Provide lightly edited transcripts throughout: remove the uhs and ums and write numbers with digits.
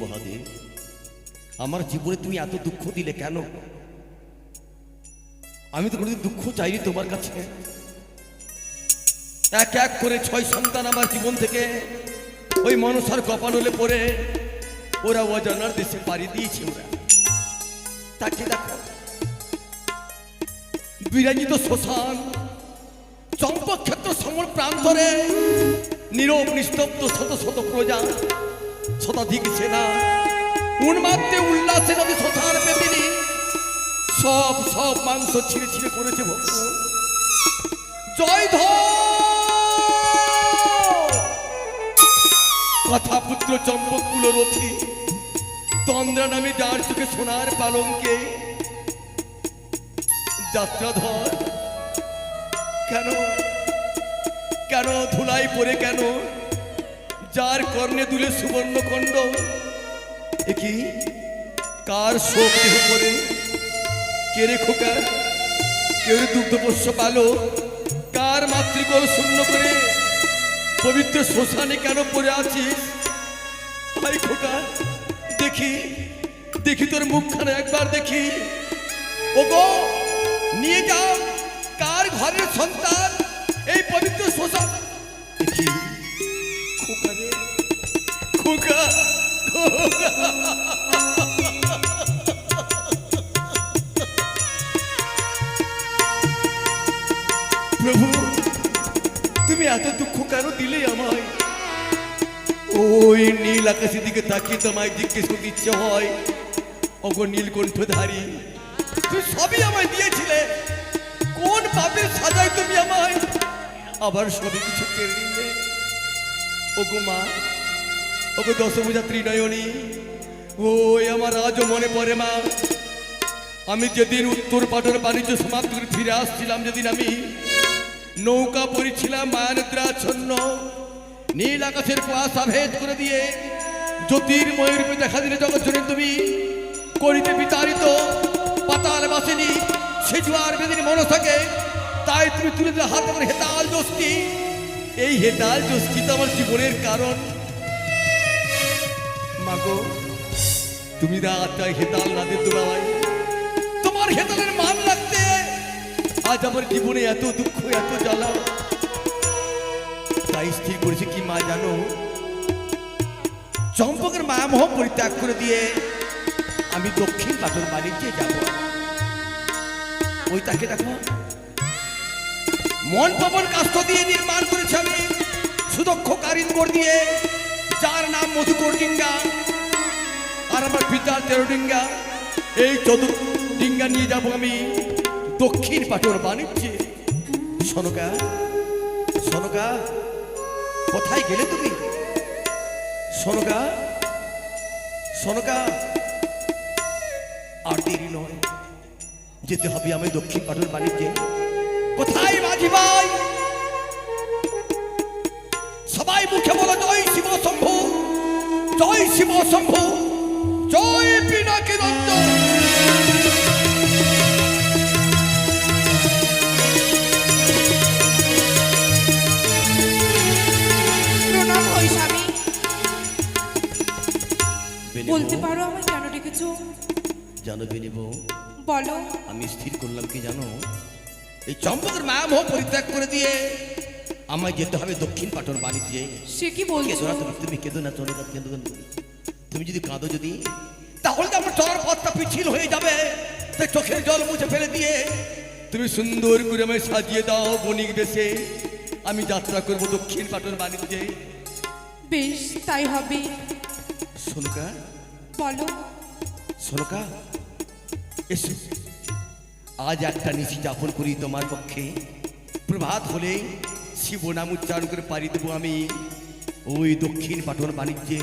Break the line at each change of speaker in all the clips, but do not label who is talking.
মহাদেব, আমার জীবনে তুমি এত দুঃখ দিলে কেন? আমি তো কোনোদিন দুঃখ চাইনি তোমার কাছে। এক এক করে 6 সন্তান আমার জীবন থেকে ওই মনসার কপালে পড়ে ওরা অজানার দেশে পাড়ি দিয়েছে। ওরা তাকে দেখো, বিরাজিত শ্মশান চম্পক্ষেত্র সমর প্রান্তরে নীরব নিস্তব্ধ শত শত প্রজা, শতাধিক সেনা উন্মাদে উল্লাসে নদী শ্মশান পেতিনি সব সব মাংস ছিঁড়ে ছিঁড়ে করেছে ভক্ত। জয় কথা পুত্র চম্পককুল রথী তন্দ্রা নামে যার চোখে সোনার পালঙ্কে যাত্রাধর কেন কেন ধুলাই পড়ে কেন, যার কর্ণে দুলে সুবর্ণ খণ্ড, একই কার শোক দেহ করে কে রে খোকা, কেউ দুগ্ধপোষ্য পালো, কার মাতৃকল শূন্য করে পবিত্র শ্মশানে কেন পড়ে আছিস? ভাই খোকা, দেখি দেখি তোর মুখখানে একবার দেখি। ওগো, নিয়ে যাও কার ঘরের সন্তান এই পবিত্র শ্মশান। দেখি খোকা রে খোকা, প্রভু তুমি এত দুঃখ কেন দিলে আমায়? ওই নীল আকাশের দিকে তাকিয়ে তোমায় জিজ্ঞেস করতে ইচ্ছে হয়, ওগো নীলকণ্ঠধারী, তুমি সবই আমায় দিয়েছিলে, কোন পাপের সাজায় তুমি আমায় আবার সবই কিছু কেড়ে নিলে? ওগো মা, ওগো দশভুজা ত্রিনয়নী, ওই আমার আজও মনে পড়ে মা, আমি যেদিন উত্তর পাটর বাণিজ্য সমাপ্ত করে ফিরে আসছিলাম, যেদিন আমি নৌকা পড়েছিলাম মায়ানিদ্রাচ্ছন্ন, নীল আকাশের কুয়াশা ভেদ করে দিয়ে জ্যোতির্ময় রূপে দেখা দিলে জগৎ জুড়ে তুমি করিতে বিতাড়িত পাতাল বাসিনী সে জোয়ার বেদিনী মনসাকে, তাই তুমি তুলে দিলে হাত করে হেতাল জস্তি। এই হেতাল জস্তি তো আমার জীবনের কারণ। মাগো, তুমি রাতটাই হেতাল না দিতে বাবাই, তোমার হেতালের মান লাগতে আজ আমার জীবনে এত দুঃখ এত জ্বালা। তাই স্থির করেছে কি মা জানো, চম্পকের মায়ামোহ পরিত্যাগ করে দিয়ে আমি দক্ষিণ পাটন বাণিজ্যে যাব। ওই তাকে দেখো, মন পবন কাষ্ঠ দিয়ে নির্মাণ করেছে আমি সুদক্ষ কারিগর দিয়ে, যার নাম মধুকর ডিঙ্গা, আর আমার পিতার 13 ডিঙ্গা। এই 14 ডিঙ্গা নিয়ে যাব আমি দক্ষিণ পাটন বাণিজ্যে। সনকা সনকা, কোথায় গেলে তুমি? সনকা সনকা, আর দেরি নয়, যেতে হবে আমি দক্ষিণ পাটন বাণিজ্যে। কোথায় মাঝি ভাই? সবাই মুখে বলো জয় শিব শম্ভু, জয় শিব শম্ভু, জয় পিনাকি রঞ্জন।
বলতে পারো আমায় কেন ডেকেছো?
জানো বিনিব,
বলো।
আমি স্থির করলাম কি জানো, এই চম্পকের মায়ামোহ পরিত্যাগ করে দিয়ে আমায় যেতে হবে দক্ষিণ পাটন বাণিজ্যে।
সে কি বলছো?
কেঁদো না তুমি কেঁদো না, চলো না, কেঁদো না তুমি। যদি কাঁদো যদি, তাহলে তো আমার চলার পথটা পিছিল হয়ে যাবে। তাই চোখের জল মুছে ফেলে দিয়ে তুমি সুন্দর করে আমায় সাজিয়ে দাও বণিক বেশে, আমি যাত্রা করবো দক্ষিণ পাটন বাণিজ্যে।
বেশ, তাই হবে।
সোনকা,
বলো।
সোনকা, এসো আজ একটা নিশি যাপন করি তোমার পক্ষে। প্রভাত হলে শিব নাম উচ্চারণ করে পাড়ি দেবো আমি ওই দক্ষিণ পাটন বাণিজ্যে।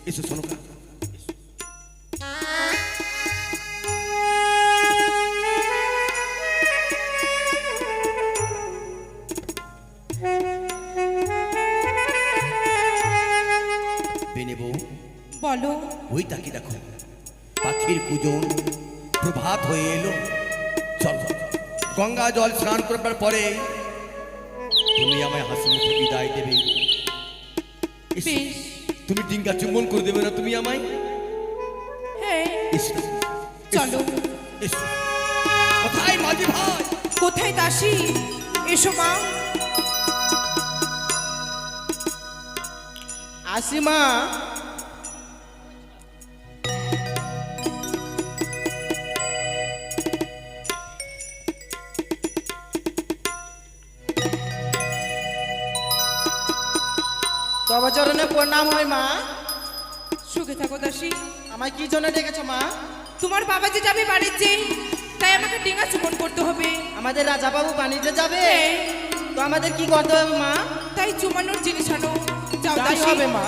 এসো সোনকা। বেনেবো,
বলো।
ওই তাকে দেখো, পাখির কুজন প্রভাত হয়ে এলো। চল, গঙ্গা জল স্নান করবার পরে তুমি আমায় হাসি মুখে বিদায় দেবে।
বেশ।
তুমি ডিঙ্গা চুম্বন করে দেবে না তুমি আমায়? এসো
চলো।
এসো। কোথায় মাঝি ভাই?
কোথায় দাসী? এসো মা।
আসি মা। তবে চরণে প্রণাম হয় মা।
সুখে থাকো দাসী।
আমায় কি জন্য ডেকেছো মা?
তোমার বাবা যে যাবে বাণিজ্যে, তাই আমাকে ডিঙা চুমন করতে হবে।
আমাদের রাজাবাবু বাণিজ্যে যাবে,
হ্যাঁ,
তো আমাদের কি করতে হবে মা?
তাই চুমানোর জিনিস আনো। যাও
তাই
দাসী।
হবে মা।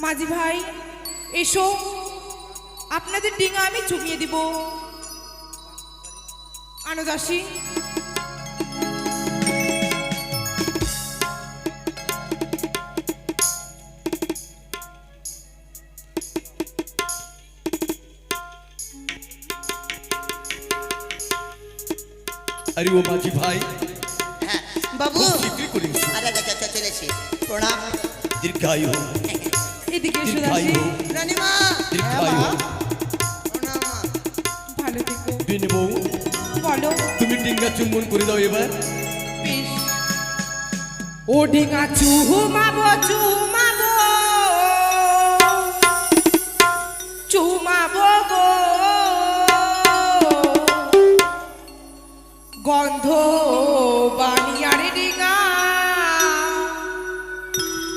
মাঝি ভাই এসো, আপনাদের ডিঙা আমি চুমিয়ে দিব। আনো দাসী।
আরে ও মাঝি ভাই,
হ্যাঁ বাবু।
বিক্রি করে এসো।
আরে আচ্ছা চলেছি। প্রণাম।
দীর্ঘায়ু হোক,
এদিকে এসো
দীর্ঘায়ু
দাসী।
হোক,
রানীমা।
দীর্ঘায়ু হোক।
প্রণাম মা।
ভালো থেকো।
বেনে বউ,
বলো।
তুমি ডিঙ্গা চুম্বন করে দাও এবার।
বেশ। ও ডিঙা চুমাবো চুমাবো চুমাবো গো, গন্ধ বানিয়ারে ডিঙা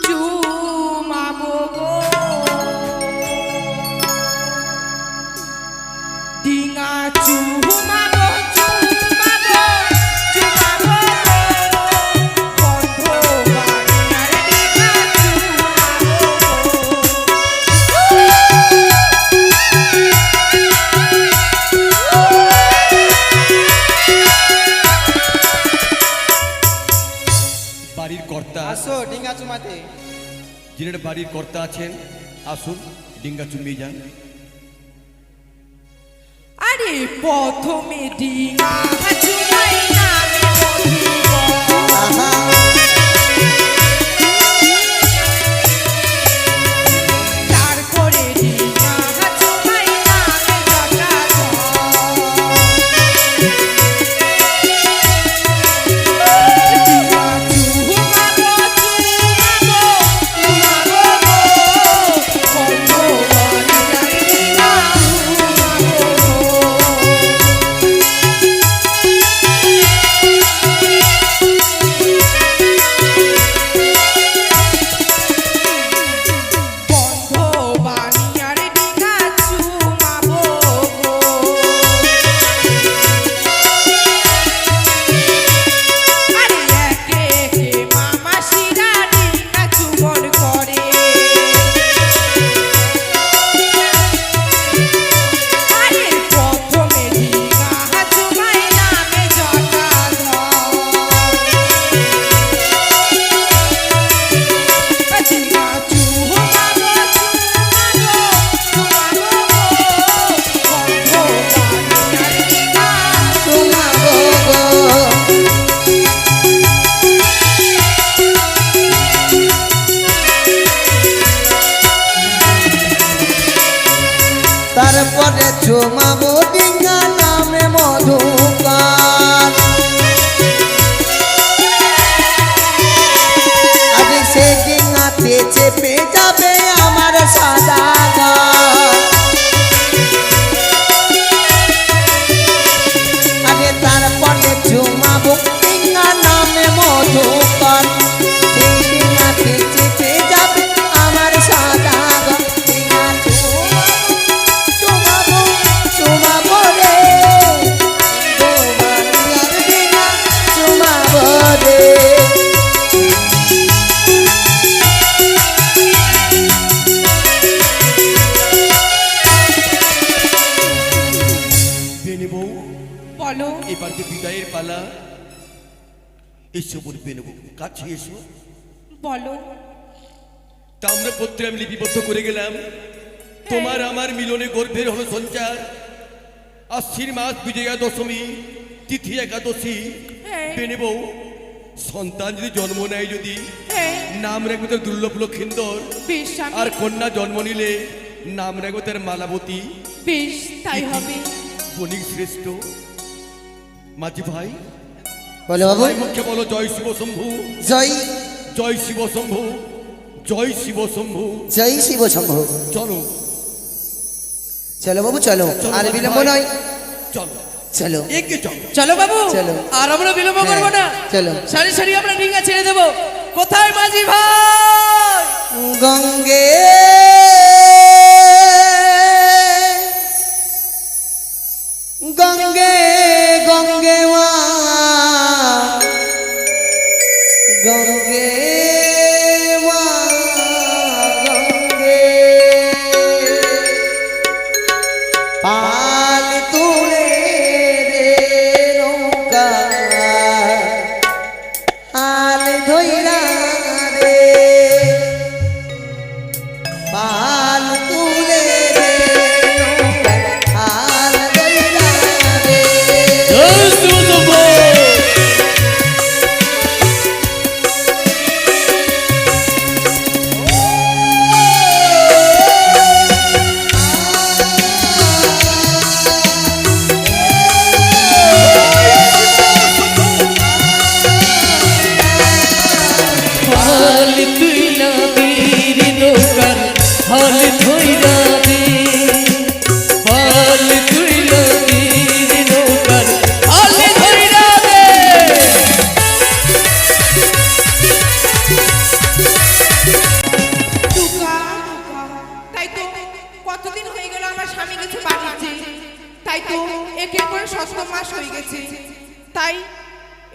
চুমাবো গো, ডিঙা চুমাবো চুমাবো চুমাবো গো, গন্ধ বানিয়ারে ডিঙা চুমাবো
বাড়ির কর্তা,
আসো ডিঙ্গা চুমাতে।
যিনি বাড়ির কর্তা আছেন, আসুন ডিঙ্গা চুমিয়ে যান।
আরে প্রথমে ডিঙা চুমাই নামে মধুবন,
আহা।
তারপরে ডিঙা চুমাই নামে জটাধর, ডিঙা চুমাবো চুমাবো চুমাবো গো, গন্ধ বানিয়ারে ডিঙা
তারপরে চুমাবো ডিঙ্গা নামে মধুকার, আরে সে ডিঙ্গাতে চেপে যাবে আমার সাদা গান। আরে তারপরে চুমাবো ডিঙ্গা নামে মধুকার, সেই ডিঙ্গাতে চেপে যাবে আমার সাদা গান। ডিঙ্গা চুমাবো চুমাবো রে, তোমার ডিঙ্গা চুমাবো রে।
বেনে বউ,
বলো।
এবার যে বিদায়ের পালা, এসো বল বেনে বউ, কাছে এসো।
বলো।
তা আমরা পত্রে আমি লিপিবদ্ধ করে গেলাম, তোমার আমার মিলনে গর্ভের হলো সঞ্চার। আশ্বিন মাস বিজয়া দশমী, তিথি একাদশী
হ্যাঁ।
বেনে বউ সন্তান যদি জন্ম নেয়, যদি
হ্যাঁ
নাম রাখবে তার দুর্লভ লক্ষিন্দর,
বেশ স্বামী,
আর কন্যা জন্ম নিলে নাম রাখবে তার মালাবতী।
বেশ তাই হবে।
বণিক শ্রেষ্ঠ মাঝি ভাই,
বলো বাবু।
সবাই মুখে বলো জয় শিব শম্ভু,
জয়
জয় শিব শম্ভু, জয় শিব শম্ভু।
জয় শিব শম্ভু।
চলো
চলো বাবু চলো,
চলো
আর
মাঝি
বিলম্ব
ভাই,
নয়।
চলো
চলো
এগিয়ে চলো।
চলো বাবু,
চলো।
আর আমরা বিলম্ব
হ্যাঁ,
করবো না,
চলো।
সারি সারি আমরা ডিঙা ছেড়ে দেবো। কোথায় মাঝি ভাই?
গঙ্গে গঙ্গে গঙ্গে মা গঙ্গে মা গঙ্গে পাল তুলে রে নৌকা হাল ধইরা রে পাল তুলে রে নৌকা হাল ধইরা রে।
হাল তুইলা বীর নৌকার হাল ধইরা দে, হাল তুইলা বীর নৌকার হাল ধইরা দে।
টুকা, তাই তো কতদিন হয়ে গেল আমার স্বামী গেছে বাড়িতে, তাই তো এক এক করে 7 মাস হয়ে গেছে। তাই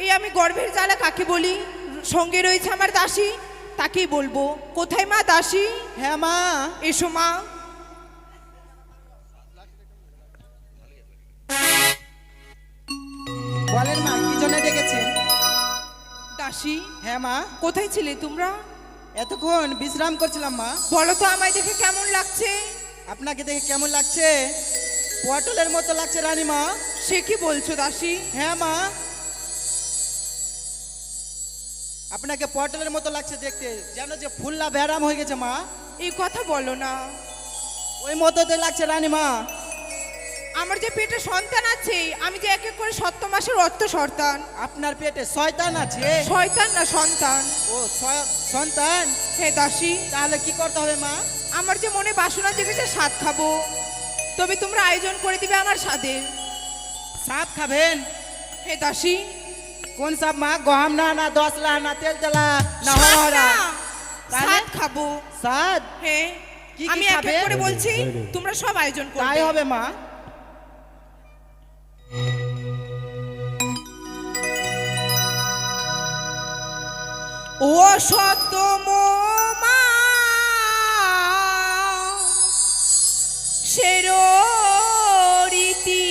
এই আমি গর্ভের জ্বালা কাকে বলি, সঙ্গে রয়েছে আমার দাসী, তাকেই বলবো। কোথায় মা দাসী?
হ্যাঁ মা।
এসো মা।
বলেন মা, কি জন্য ডেকেছেন?
দাসী,
হ্যাঁ মা,
কোথায় ছিলে তোমরা?
এতক্ষণ বিশ্রাম করছিলাম মা।
বলো তো আমায় দেখে কেমন লাগছে?
আপনাকে দেখে কেমন লাগছে? পটলের মতো লাগছে রানীমা।
সে কি বলছো দাসী?
হ্যাঁ মা, আপনাকে পটলের মতো লাগছে দেখতে, যেন যে ফুল্লা ব্যারাম হয়ে গেছে মা,
এই কথা বলো না।
ওই মতোতে লাগছে রানীমা।
আমার যে পেটে সন্তান আছে, আমি যে এক এক করে 7 মাসের অর্থ সন্তান।
আপনার পেটে শয়তান আছে?
শয়তান না সন্তান।
ও সন্তান?
হে দাসী,
তাহলে কি করতে হবে মা?
আমার যে মনে বাসনা জেগেছে স্বাদ খাবো, তবে তোমরা আয়োজন করে দিবে আমার স্বাদের।
সাপ খাবেন?
হে দাসী,
কোন সাপ মা? গহম না, না দশলা, না তেল তেলা, না
স্বাদ
হরা?
না,
তাহলে?
স্বাদ খাবো।
সাদ?
হে,
কি কি
আমি এক
খাবে?
এক করে বলছি, তোমরা সব আয়োজন
তাই
করবে।
হবে মা।
ও সত্যম মা সেরো রীতি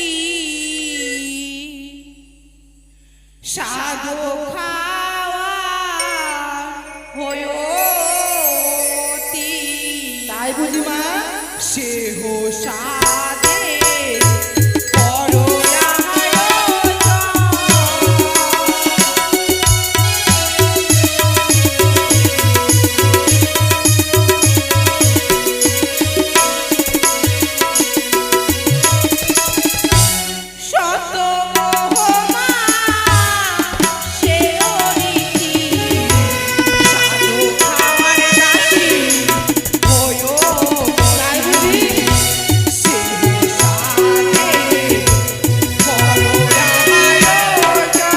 সাধু খাওয়া হয়তি,
তাই বুঝি মা?
সে হো সাদে করো আয়োজন। শত মোহমা সে অরীতি, সাধু খাওয়ার দাসী হয়ো
তাই বুঝি?
সে সাধে করো আয়োজন।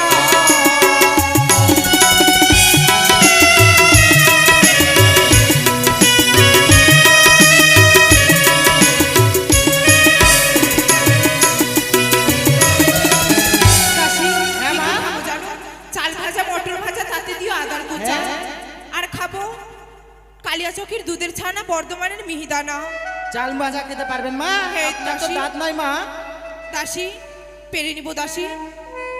কাশি,
হ্যাঁ মা?
কি খাবো জানো? চাল ভাজা, মটর ভাজা, তাতে দিও আদার কুচা।
হ্যাঁ।
আর খাবো কালিয়াচকের দুধের ছানা, বর্ধমানের মিহিদানা।
চাল ভাজা খেতে পারবেন মা?
হ্যাঁ,
আপনার তো
দাসী।
দাঁত নাই মা।
দাসী, পেরে নিব দাসী।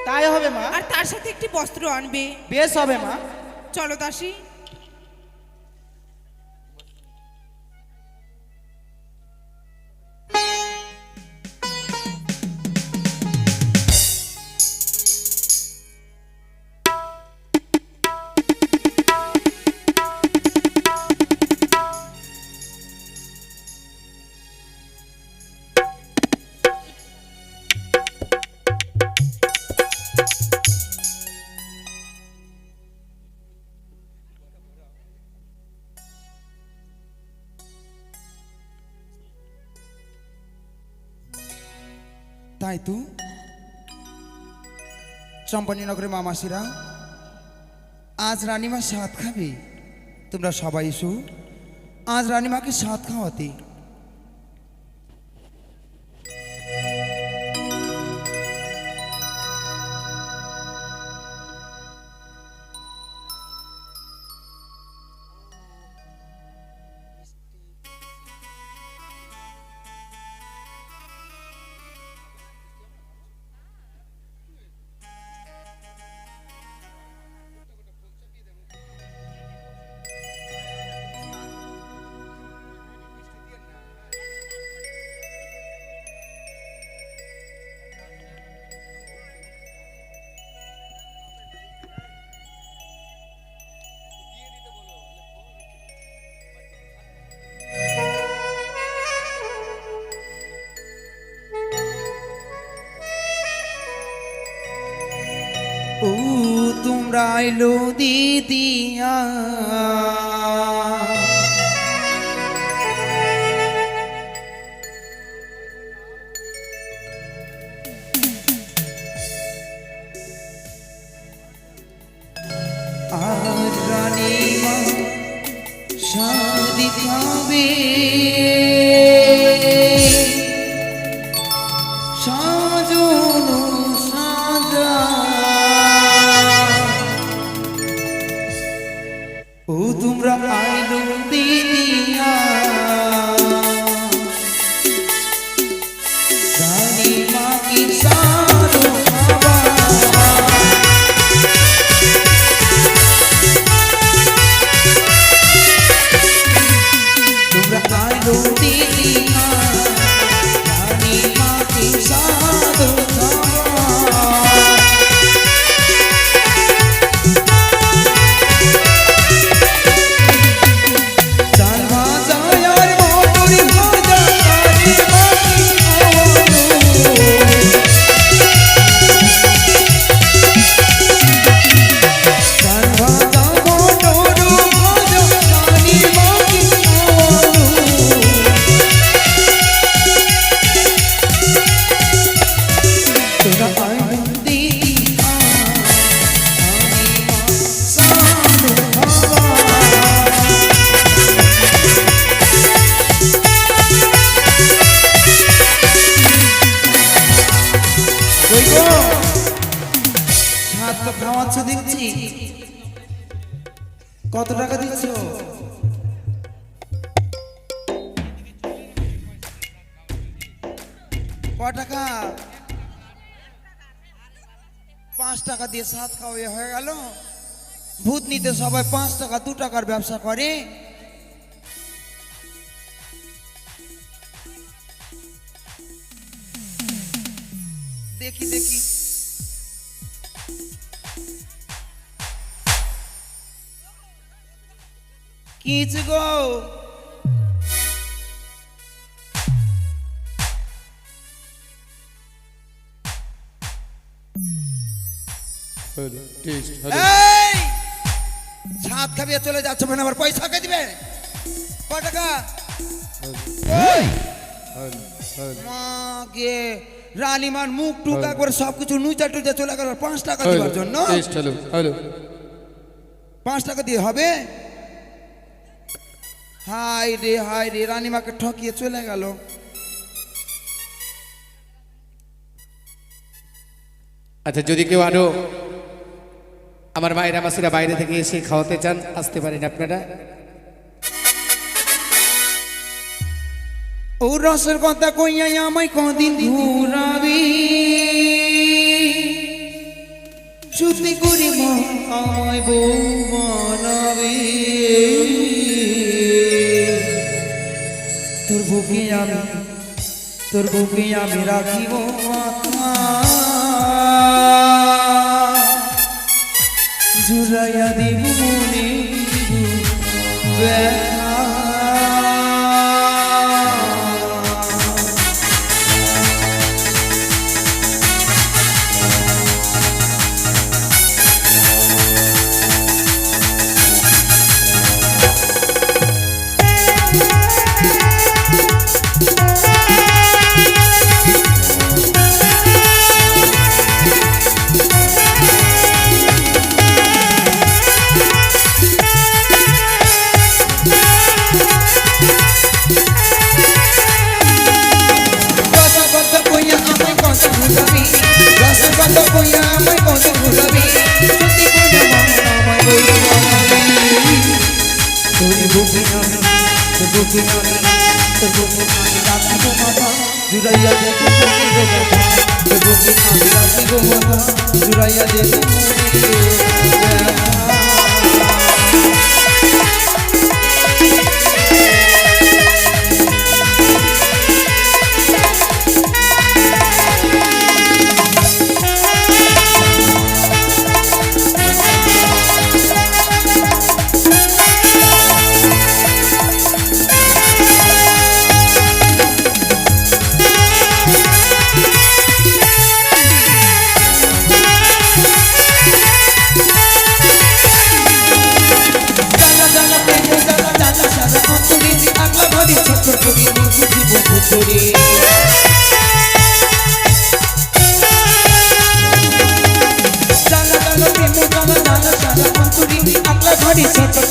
তাই হবে মা।
আর তার সাথে একটি বস্ত্র আনবে।
বেশ হবে মা।
চলো দাসী।
তাই তো চম্পানীনগরের মামাসিরা আজ রানীমা সাত খাবে, তোমরা সবাই এসো আজ রানীমাকে সাত খাওয়াতে। ও তোমরা আইলো দিদিয়া আর রানীমা শাদি খাবে সাজনো সাজা। ও তোমরা আইলো দিদিয়া রানীমা কি সাজো খাবা। তোমরা আইলো দিদিয়া রানীমা কি সাজো খাবা। চাল ভাজা আর মটর ভাজা রানীমা কি খাওয়ানো। চাল ভাজা মটর ভাজা রানীমা কি খাওয়ানো। তোরা আইলো দিদিয়া রানীমা সাজো খাবা। কই গো সাত তো খাওয়াচ্ছ দেখছি, কত টাকা দিচ্ছ? ক টাকা? 5 টাকা দিয়ে সাত খাওয়া হয়ে গেল। ভূত নিতে সবাই 5 টাকা 2 টাকার ব্যবসা করে। দেখি দেখি কিছু গো
টেস্ট
এই সাত খাবিয়ে চলে যাচ্ছে মানে আবার পয়সা কে দিবে? ক টাকা? ওই মা গে রানীমার মুখ টুক একবার সবকিছু নুচা টুচা চলে গেল 5 টাকা দেওয়ার জন্য।
টেস্ট হ্যালো হ্যালো
5 টাকা দিয়ে হবে? হাই রে রানীমাকে ঠকিয়ে চলে গেল।
আচ্ছা যদি কেউ আরো আমার মায়েরা মাসিরা বাইরে থেকে এসে খাওয়াতে চান আসতে পারেন আপনারা।
ও রসের কথা কইয়া আমায় কদিন ঘুরাবি, সত্যি করে মা আমায় বউ বানাবি। তোর বুকে আমি রাখিব মাথা, জুড়াইয়া দিব মনে ব্যথা। বুকে আমি তোর বুকে আমি রাখি গো মাথা জুড়াইয়া দেখো মনের ব্যথা তোর বুকে আমি রাখি গো মাথা জুড়াইয়া দেখো মনের ব্যথা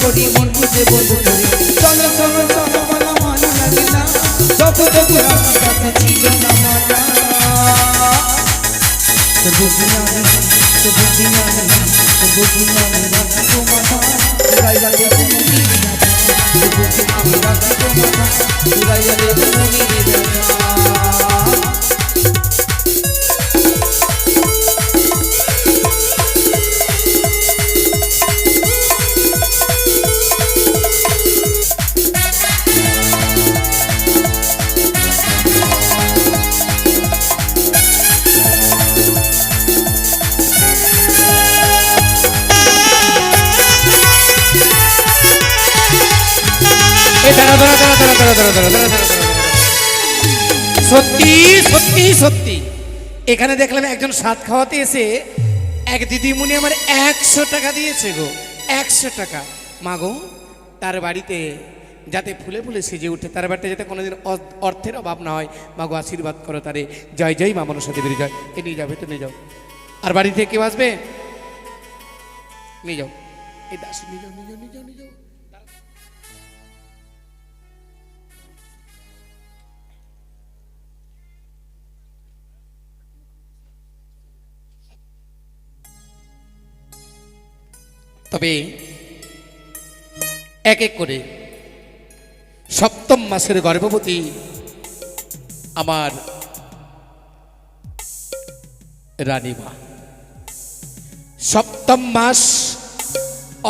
করি মন বুঝে বন্ধু করি চলো চলো চলো বলা ভালো লাগে না যত যত আমার কাছে ছিল না মানা তো বুঝি আমি তো বুঝি আমি তো বুঝি আমি রাখি তো মাথা উড়াইয়া দেখো মনি ব্যথা তো বুঝি আমি রাখি তো মাথা উড়াইয়া দেখো মনি ব্যথা
সত্যি সত্যি সত্যি এখানে দেখলাম একজন স্বাদ খাওয়াতে এসে এক দিদিমণি আমার 100 টাকা দিয়েছে গো, 100 টাকা। মা গো, তার বাড়িতে যাতে ফুলে ফুলে সেজে উঠে, তার বাড়িতে যাতে কোনোদিন অর্থের অভাব না হয়, মা গো আশীর্বাদ করো তারে। জয় জয় মা মনসা দেবীর জয়। এ নিয়ে যাও, ভেতরে নিয়ে যাও। আর বাড়িতে কেউ আসবে নিয়ে যাও, এই দাসী নিয়ে যাও, নিয়ে যাও, নিয়ে যাও, নিয়ে যাও। তবে এক এক করে সপ্তম মাসের গর্ভবতী আমার রানীমা, সপ্তম মাস,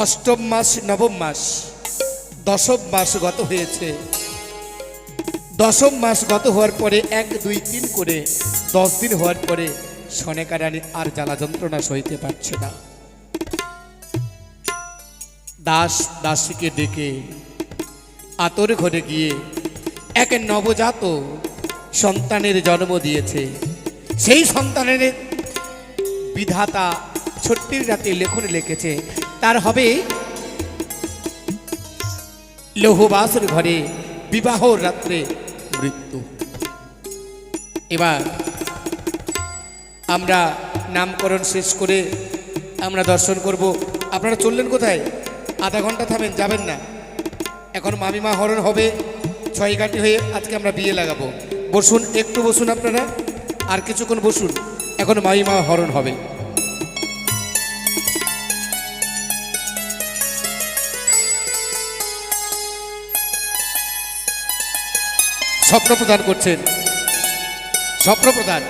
অষ্টম মাস, নবম মাস, দশম মাস গত হয়েছে। দশম মাস গত হওয়ার পরে 1, 2, 3 করে 10 দিন হওয়ার পরে সনেকা রানী আর জ্বালা যন্ত্রণা সইতে পারছে না। দাস দাসীকে ডেকে আতর ঘরে গিয়ে এক নবজাত সন্তানের জন্ম দিয়েছে। সেই সন্তানের বিধাতা ছুটির রাতে লেখনে লিখেছে, তার হবে লৌহবাসের ঘরে বিবাহর রাত্রে মৃত্যু। এবার আমরা নামকরণ শেষ করে আমরা দর্শন করব। আপনারা চললেন কোথায়? আধা ঘন্টা থামেন, যাবেন না। এখন মামিমা হরণ হবে, 6 ঘাটি হয়ে আজকে আমরা বিয়ে লাগাবো। বসুন, একটু বসুন আপনারা, আর কিছুক্ষণ বসুন, এখন মামিমা হরণ হবে। স্বপ্ন প্রদান করছেন, স্বপ্ন প্রদান।